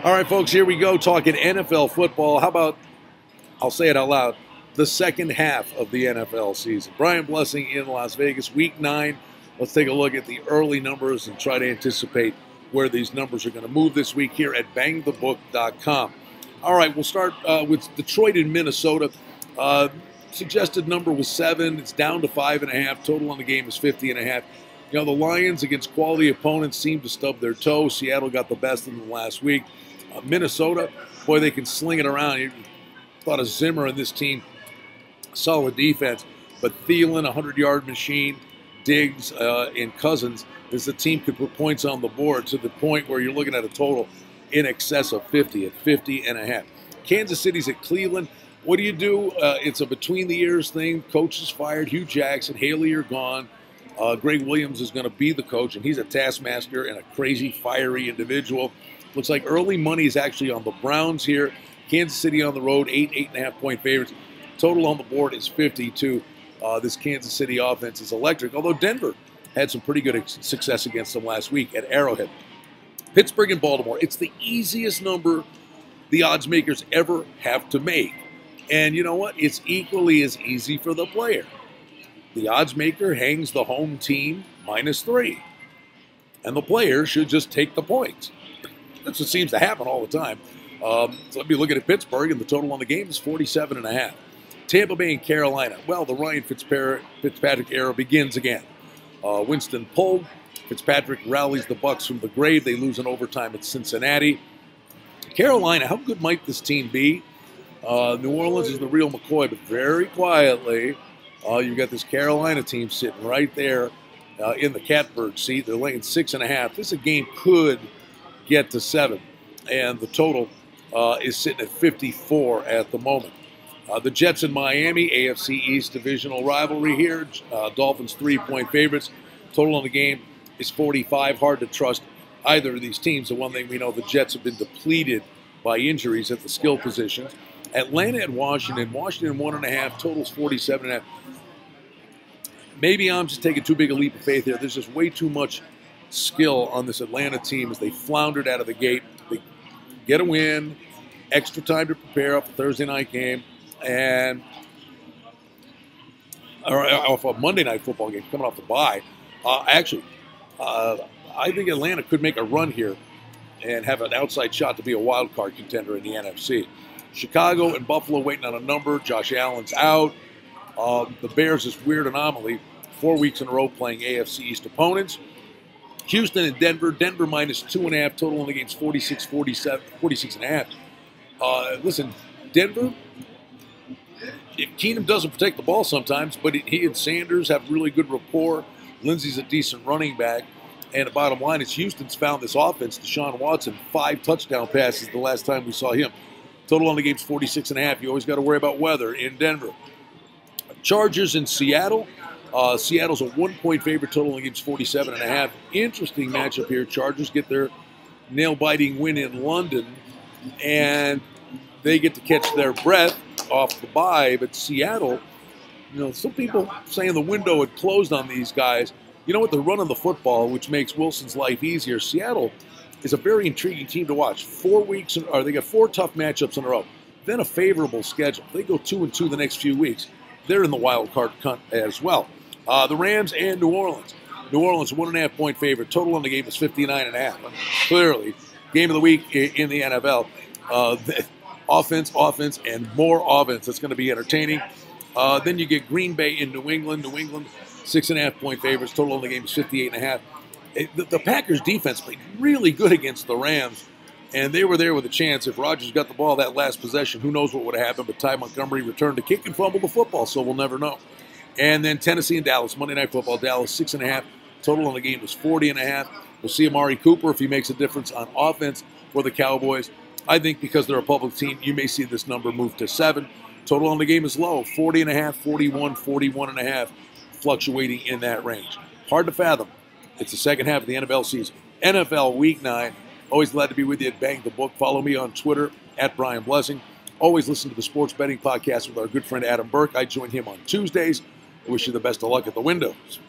All right, folks, here we go talking NFL football. How about, I'll say it out loud, the second half of the NFL season. Brian Blessing in Las Vegas, Week 9. Let's take a look at the early numbers and try to anticipate where these numbers are going to move this week here at BangTheBook.com. All right, we'll start with Detroit and Minnesota. Suggested number was 7. It's down to 5.5. Total on the game is 50.5. You know, the Lions against quality opponents seem to stub their toe. Seattle got the best of them last week. Minnesota, boy, they can sling it around. You thought of Zimmer and this team, solid defense. But Thielen, 100-yard machine, Diggs, and Cousins, as the team could put points on the board to the point where you're looking at a total in excess of 50 at 50.5. Kansas City's at Cleveland. What do you do? It's a between-the-ears thing. Coach is fired. Hugh Jackson, Haley are gone. Greg Williams is going to be the coach, and he's a taskmaster and a crazy, fiery individual. Looks like early money is actually on the Browns here. Kansas City on the road, 8.5-point favorites. Total on the board is 52. This Kansas City offense is electric, although Denver had some pretty good success against them last week at Arrowhead. Pittsburgh and Baltimore, it's the easiest number the odds makers ever have to make. And you know what? It's equally as easy for the player. The odds maker hangs the home team -3. And the player should just take the points. That's what seems to happen all the time. So let me look at Pittsburgh, and the total on the game is 47.5. Tampa Bay and Carolina. Well, the Ryan Fitzpatrick era begins again. Winston pulled. Fitzpatrick rallies the Bucs from the grave. They lose in overtime at Cincinnati. Carolina, how good might this team be? New Orleans is the real McCoy, but very quietly, you've got this Carolina team sitting right there in the catbird seat. They're laying 6.5. This game could get to 7, and the total is sitting at 54 at the moment. The Jets in Miami, AFC East divisional rivalry here. Dolphins 3-point favorites. Total on the game is 45. Hard to trust either of these teams. The one thing we know, the Jets have been depleted by injuries at the skill positions. Atlanta and Washington. Washington 1.5. Totals 47.5. Maybe I'm just taking too big a leap of faith here. There's just way too much skill on this Atlanta team as they floundered out of the gate. They get a win, extra time to prepare off the Thursday night game, and off a Monday night football game coming off the bye. I think Atlanta could make a run here and have an outside shot to be a wild card contender in the NFC. Chicago and Buffalo waiting on a number. Josh Allen's out. The Bears, this weird anomaly, 4 weeks in a row playing AFC East opponents. Houston and Denver. Denver -2.5. Total on the game's 46.5. Listen, Denver, Keenum doesn't protect the ball sometimes, but he and Sanders have really good rapport. Lindsey's a decent running back. And the bottom line is Houston's found this offense. Deshaun Watson, 5 touchdown passes the last time we saw him. Total on the game's 46.5. You always got to worry about weather in Denver. Chargers in Seattle. Seattle's a 1-point favorite. Total on the game's 47.5. Interesting matchup here. Chargers get their nail-biting win in London, and they get to catch their breath off the bye. But Seattle, you know, some people saying the window had closed on these guys. You know what? They're running the football, which makes Wilson's life easier. Seattle is a very intriguing team to watch. 4 weeks, or they got 4 tough matchups in a row. Then a favorable schedule. They go 2-2 the next few weeks. They're in the wild card hunt as well. The Rams and New Orleans. New Orleans, 1.5-point favorite. Total on the game is 59.5. Clearly, game of the week in the NFL. Offense, and more offense. It's going to be entertaining. Then you get Green Bay in New England. New England, 6.5-point favorites. Total on the game is 58.5. The Packers' defense played really good against the Rams, and they were there with a chance. If Rodgers got the ball that last possession, who knows what would have happened, but Ty Montgomery returned to kick and fumble the football, so we'll never know. And then Tennessee and Dallas, Monday Night Football, Dallas 6.5. Total on the game is 40.5. We'll see Amari Cooper if he makes a difference on offense for the Cowboys. I think because they're a public team, you may see this number move to 7. Total on the game is low, 40.5, 41, 41.5, fluctuating in that range. Hard to fathom. It's the second half of the NFL season. NFL Week 9. Always glad to be with you at Bang the Book. Follow me on Twitter at Brian Blessing. Always listen to the Sports Betting Podcast with our good friend Adam Burke. I join him on Tuesdays. I wish you the best of luck at the windows.